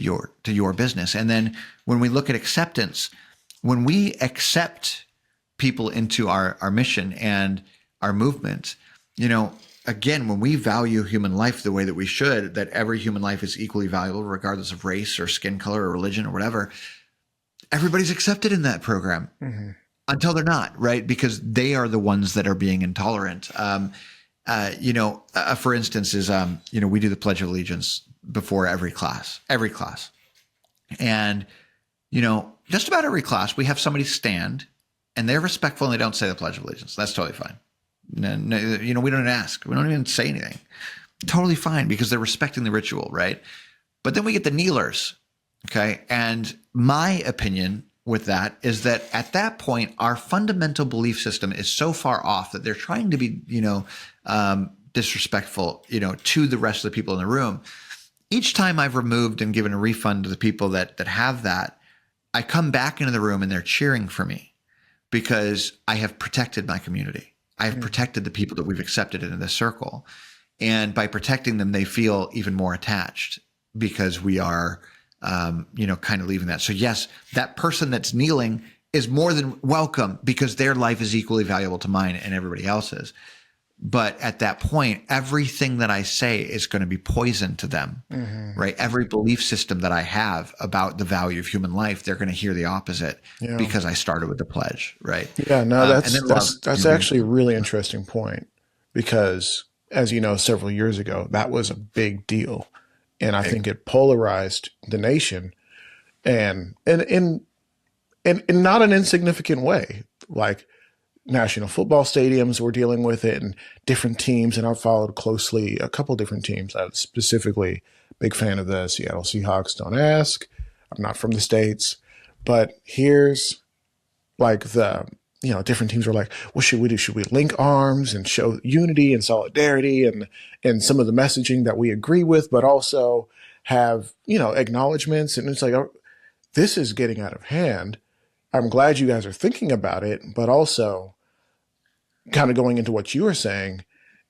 your business. And then when we look at acceptance, when we accept people into our mission and our movement, again, when we value human life the way that we should, that every human life is equally valuable, regardless of race or skin color or religion or whatever, everybody's accepted in that program mm-hmm. until they're not, right? Because they are the ones that are being intolerant. For instance, is, we do the Pledge of Allegiance before every class. And, just about every class, we have somebody stand and they're respectful and they don't say the Pledge of Allegiance. That's totally fine. No, we don't ask. We don't even say anything. Totally fine because they're respecting the ritual, right? But then we get the kneelers, okay? And my opinion with that is that at that point, our fundamental belief system is so far off that they're trying to be, disrespectful, to the rest of the people in the room. Each time I've removed and given a refund to the people that have that, I come back into the room and they're cheering for me because I have protected my community. I have protected the people that we've accepted into this circle. And by protecting them, they feel even more attached because we are, kind of leaving that. So yes, that person that's kneeling is more than welcome because their life is equally valuable to mine and everybody else's. But at that point, everything that I say is going to be poison to them, mm-hmm. right? Every belief system that I have about the value of human life, they're going to hear the opposite because I started with the pledge, right? Yeah, no, that's actually a really interesting point because, as you know, several years ago, that was a big deal. And I think it polarized the nation and in not an insignificant way. Like, national football stadiums were dealing with it and different teams. And I've followed closely a couple different teams. I'm specifically a big fan of the Seattle Seahawks. Don't ask. I'm not from the States. But here's like different teams were like, what should we do? Should we link arms and show unity and solidarity and some of the messaging that we agree with, but also have, acknowledgments? And it's like, oh, this is getting out of hand. I'm glad you guys are thinking about it, but also kind of going into what you were saying,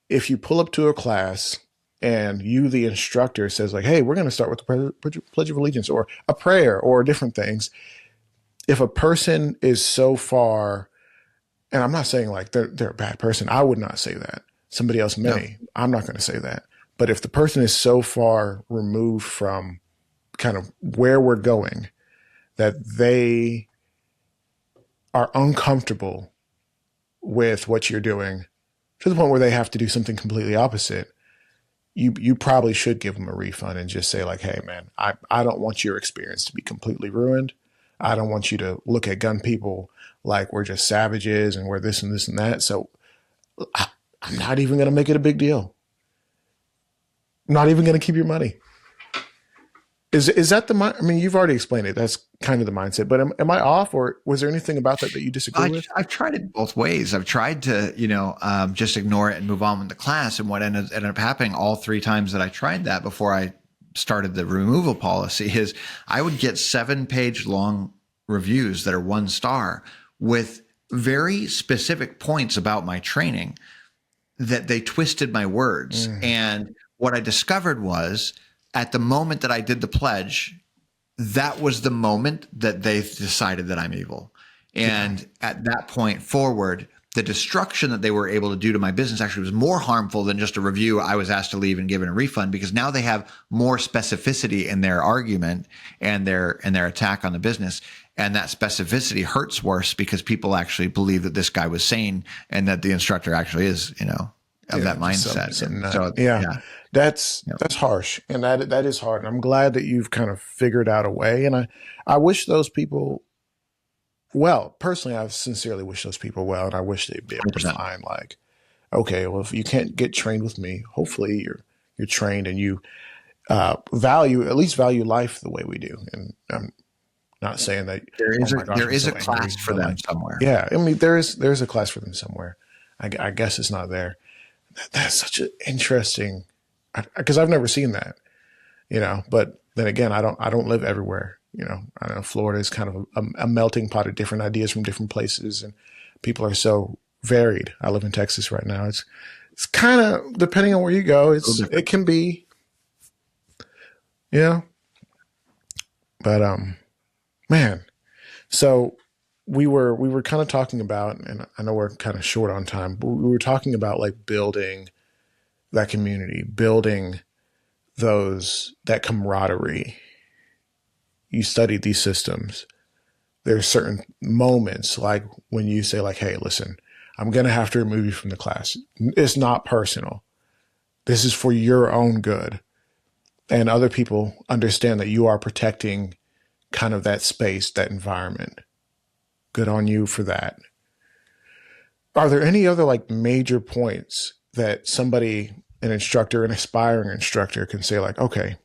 if you pull up to a class and you, the instructor, says like, hey, we're going to start with the Pledge of Allegiance or a prayer or different things. If a person is so far, and I'm not saying like they're a bad person. I would not say that. Somebody else may. No. I'm not going to say that. But if the person is so far removed from kind of where we're going that they are uncomfortable with what you're doing to the point where they have to do something completely opposite, you probably should give them a refund and just say like, hey man, I don't want your experience to be completely ruined. I don't want you to look at gun people like we're just savages and we're this and this and that. So I'm not even going to make it a big deal. I'm not even going to keep your money. Is that I mean, you've already explained it. That's kind of the mindset, but am I off, or was there anything about that you disagree with? I've tried it both ways. I've tried to, just ignore it and move on with the class. And what ended up happening all 3 times that I tried that before I started the removal policy is I would get 7-page long reviews that are 1 star with very specific points about my training that they twisted my words. And what I discovered was, at the moment that I did the pledge, that was the moment that they decided that I'm evil. And at that point forward, the destruction that they were able to do to my business actually was more harmful than just a review. I was asked to leave and given a refund, because now they have more specificity in their argument and their attack on the business. And that specificity hurts worse because people actually believe that this guy was sane and that the instructor actually is, of that mindset. That's harsh, and that is hard. And I'm glad that you've kind of figured out a way. And I wish those people well. Personally, I sincerely wish those people well, and I wish they'd be able 100%. to find like, okay, well, if you can't get trained with me, hopefully you're trained and you value life the way we do. And I'm not saying that there is a class for them somewhere. Yeah, I mean there's a class for them somewhere. I guess it's not there. That's such an interesting, because I've never seen that, but then again, I don't live everywhere. I know Florida is kind of a melting pot of different ideas from different places, and people are so varied. I live in Texas right now. It's kind of, depending on where you go, it can be, but, man, so we were kind of talking about, and I know we're kind of short on time, but we were talking about like building that community, building that camaraderie. You studied these systems. There's certain moments like when you say like, hey, listen, I'm going to have to remove you from the class. It's not personal. This is for your own good. And other people understand that you are protecting kind of that space, that environment. Good on you for that. Are there any other like major points that somebody, an instructor, an aspiring instructor can say like, okay,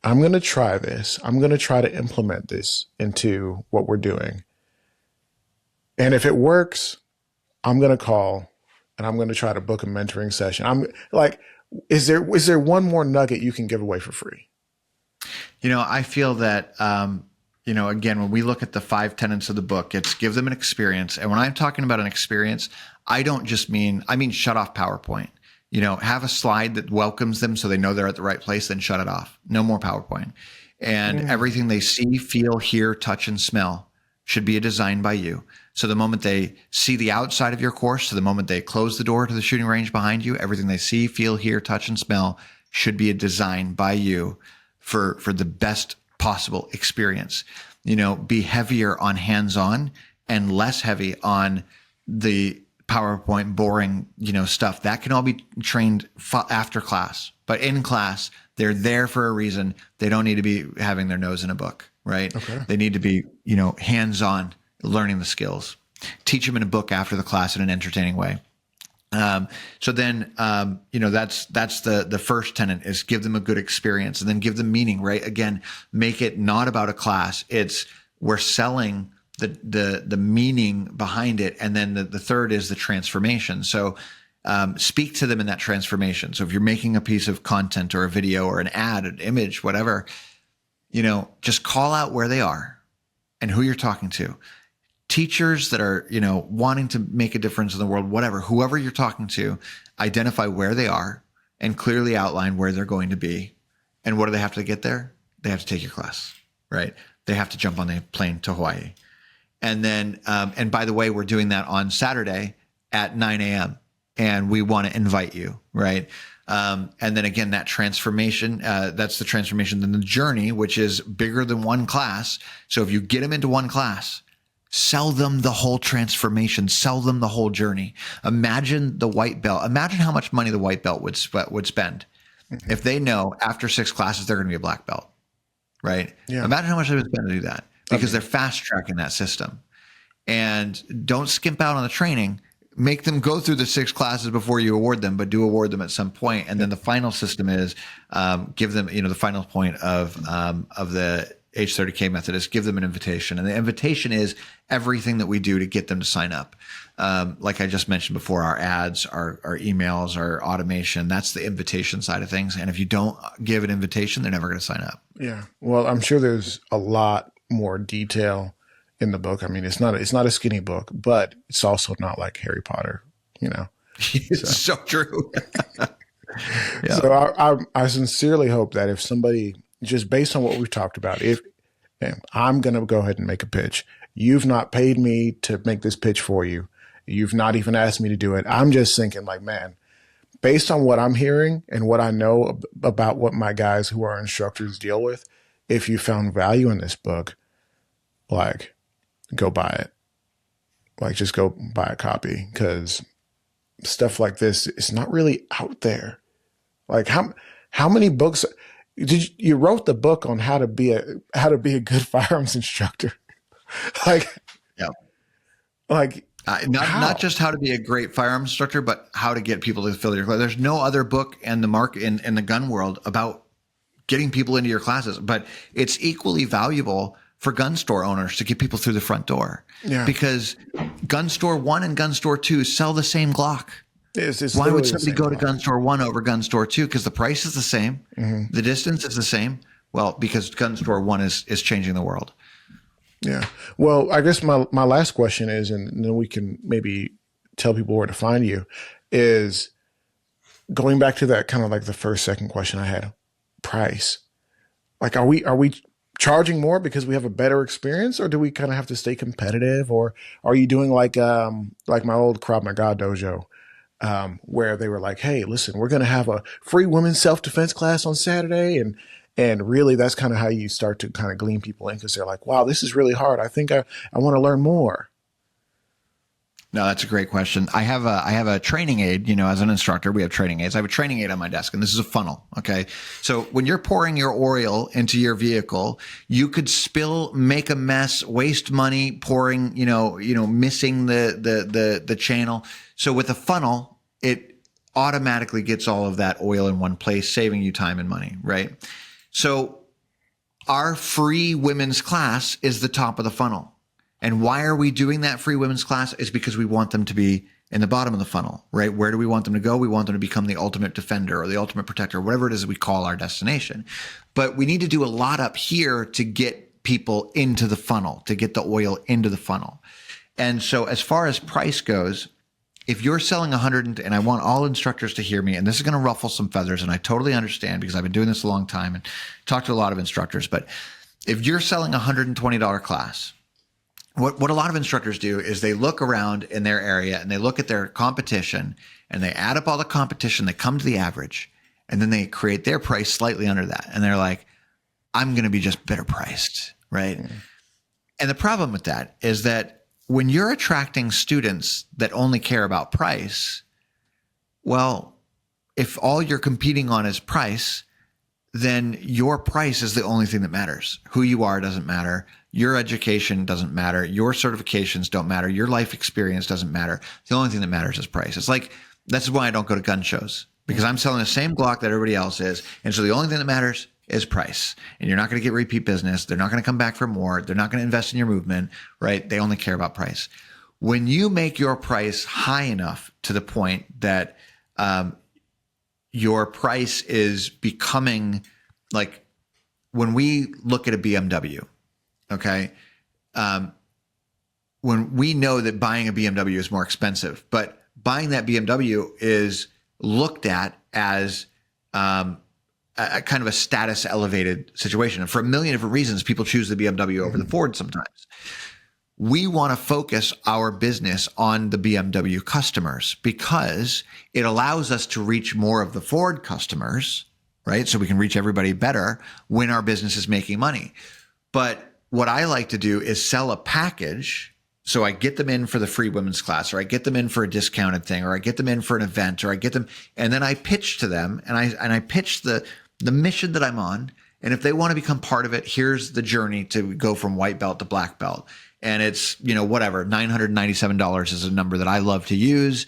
I'm going to try this. I'm going to try to implement this into what we're doing. And if it works, I'm going to call and I'm going to try to book a mentoring session. I'm like, is there one more nugget you can give away for free? I feel that, again, when we look at the 5 tenets of the book, it's give them an experience. And when I'm talking about an experience, I mean shut off PowerPoint. Have a slide that welcomes them so they know they're at the right place, then shut it off. No more PowerPoint. And everything they see, feel, hear, touch, and smell should be a design by you. So the moment they see the outside of your course, to the moment they close the door to the shooting range behind you, everything they see, feel, hear, touch, and smell should be a design by you for the best possible experience. Be heavier on hands-on and less heavy on the PowerPoint boring, stuff. That can all be trained after class, but in class, they're there for a reason. They don't need to be having their nose in a book, right? Okay. They need to be, hands-on, learning the skills. Teach them in a book after the class in an entertaining way. So then, that's the first tenet is give them a good experience, and then give them meaning, right? Again, make it not about a class. We're selling the meaning behind it. And then the third is the transformation. So, speak to them in that transformation. So if you're making a piece of content or a video or an ad, an image, whatever, just call out where they are and who you're talking to. Teachers that are, wanting to make a difference in the world, whatever, whoever you're talking to, identify where they are and clearly outline where they're going to be. And what do they have to get there? They have to take your class, right? They have to jump on the plane to Hawaii. And then, and by the way, we're doing that on Saturday at 9 a.m. and we want to invite you, right? And then again, that transformation, that's the transformation. Then the journey, which is bigger than one class. So if you get them into one class, Sell them the whole transformation. Sell them the whole journey. Imagine the white belt. Imagine how much money the white belt would spend if they know after 6 classes they're going to be a black belt, right? Yeah. Imagine how much they would spend to do that because they're fast tracking that system. And don't skimp out on the training. Make them go through the 6 classes before you award them, but do award them at some point. And then the final system is give them, the final point of the H30K method is give them an invitation. And the invitation is everything that we do to get them to sign up. Like I just mentioned before, our ads, our emails, our automation, that's the invitation side of things. And if you don't give an invitation, they're never going to sign up. Yeah. Well, I'm sure there's a lot more detail in the book. I mean, it's not a skinny book, but it's also not like Harry Potter, It's so true. Yeah. So I sincerely hope that if somebody, just based on what we've talked about, I'm going to go ahead and make a pitch. You've not paid me to make this pitch for you. You've not even asked me to do it. I'm just thinking like, man, based on what I'm hearing and what I know about what my guys who are instructors deal with, if you found value in this book, like, go buy it. Like, just go buy a copy, because stuff like this is not really out there. Like, how many books you wrote the book on how to be a good firearms instructor? Like, yeah, like not just how to be a great firearms instructor, but how to get people to fill your class. There's no other book in the market in the gun world about getting people into your classes, but it's equally valuable for gun store owners to get people through the front door. Yeah. Because gun store 1 and gun store 2 sell the same Glock. Why would somebody go to gun store 1 over gun store 2? Because the price is the same. Mm-hmm. The distance is the same. Well, because gun store 1 is changing the world. Yeah. Well, I guess my last question is, and then we can maybe tell people where to find you, is going back to that kind of like the second question I had, price. Like, are we charging more because we have a better experience, or do we kind of have to stay competitive? Or are you doing like my old Krav Maga dojo, where they were like, hey, listen, we're going to have a free women's self-defense class on Saturday. And really that's kind of how you start to kind of glean people in, because they're like, wow, this is really hard. I think I want to learn more. No, that's a great question. I have a training aid, as an instructor, we have training aids. I have a training aid on my desk, and this is a funnel. Okay. So when you're pouring your oil into your vehicle, you could spill, make a mess, waste money pouring, missing the channel. So with a funnel, it automatically gets all of that oil in one place, saving you time and money. Right. So our free women's class is the top of the funnel. And why are we doing that free women's class? Is because we want them to be in the bottom of the funnel, right? Where do we want them to go? We want them to become the ultimate defender or the ultimate protector, whatever it is we call our destination. But we need to do a lot up here to get people into the funnel, to get the oil into the funnel. And so as far as price goes, if you're selling and I want all instructors to hear me, and this is going to ruffle some feathers, and I totally understand because I've been doing this a long time and talked to a lot of instructors, but if you're selling a $120 class, what a lot of instructors do is they look around in their area and they look at their competition and they add up all the competition, they come to the average, and then they create their price slightly under that. And they're like, I'm going to be just better priced, right? Mm. And the problem with that is that when you're attracting students that only care about price, well, if all you're competing on is price, then your price is the only thing that matters. Who you are doesn't matter. Your education doesn't matter. Your certifications don't matter. Your life experience doesn't matter. The only thing that matters is price. It's like, that's why I don't go to gun shows, because I'm selling the same Glock that everybody else is. And so the only thing that matters is price. And you're not going to get repeat business. They're not going to come back for more. They're not going to invest in your movement, right? They only care about price. When you make your price high enough to the point that your price is becoming like, when we look at a BMW, okay, when we know that buying a BMW is more expensive, but buying that BMW is looked at as a kind of a status elevated situation. And for a million different reasons, people choose the BMW over the Ford sometimes. We want to focus our business on the BMW customers because it allows us to reach more of the Ford customers, right? So we can reach everybody better when our business is making money. But what I like to do is sell a package So I get them in for the free women's class, or I get them in for a discounted thing, or I get them in for an event, or I get them, and then I pitch to them, and I pitch the mission that I'm on. And if they want to become part of it, here's the journey to go from white belt to black belt. And it's, whatever, $997 is a number that I love to use.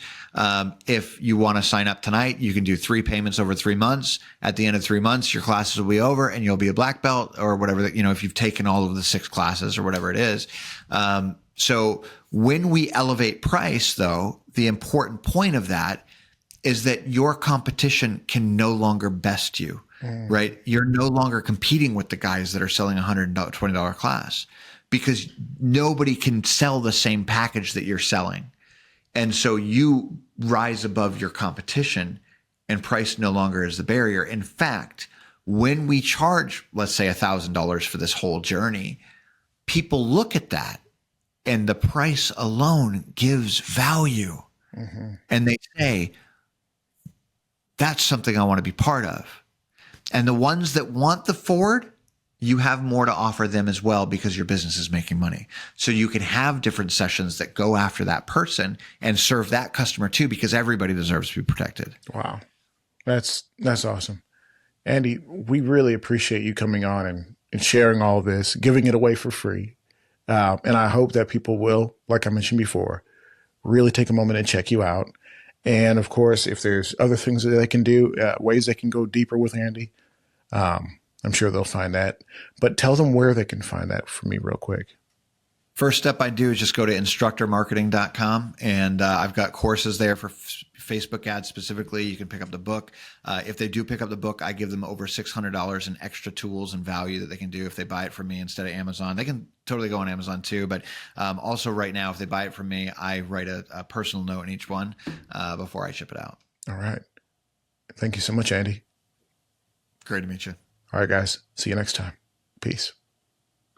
If you want to sign up tonight, you can do 3 payments over 3 months. At the end of 3 months, your classes will be over and you'll be a black belt, or whatever, if you've taken all of the 6 classes or whatever it is. So when we elevate price, though, the important point of that is that your competition can no longer best you, right? You're no longer competing with the guys that are selling a $120 class, because nobody can sell the same package that you're selling. And so you rise above your competition, and price no longer is the barrier. In fact, when we charge, let's say $1,000 for this whole journey, people look at that and the price alone gives value. And they say, that's something I want to be part of. And the ones that want the Ford, you have more to offer them as well, because your business is making money. So you can have different sessions that go after that person and serve that customer too, because everybody deserves to be protected. Wow. That's awesome. Andy, we really appreciate you coming on and sharing all this, giving it away for free. And I hope that people will, like I mentioned before, really take a moment and check you out. And of course, if there's other things that they can do, ways they can go deeper with Andy, I'm sure they'll find that. But tell them where they can find that for me real quick. First step I do is just go to instructormarketing.com, and I've got courses there for Facebook ads specifically. You can pick up the book. If they do pick up the book, I give them over $600 in extra tools and value that they can do if they buy it from me instead of Amazon. They can totally go on Amazon too, but also right now, if they buy it from me, I write a personal note in each one before I ship it out. All right. Thank you so much, Andy. Great to meet you. All right, guys. See you next time. Peace.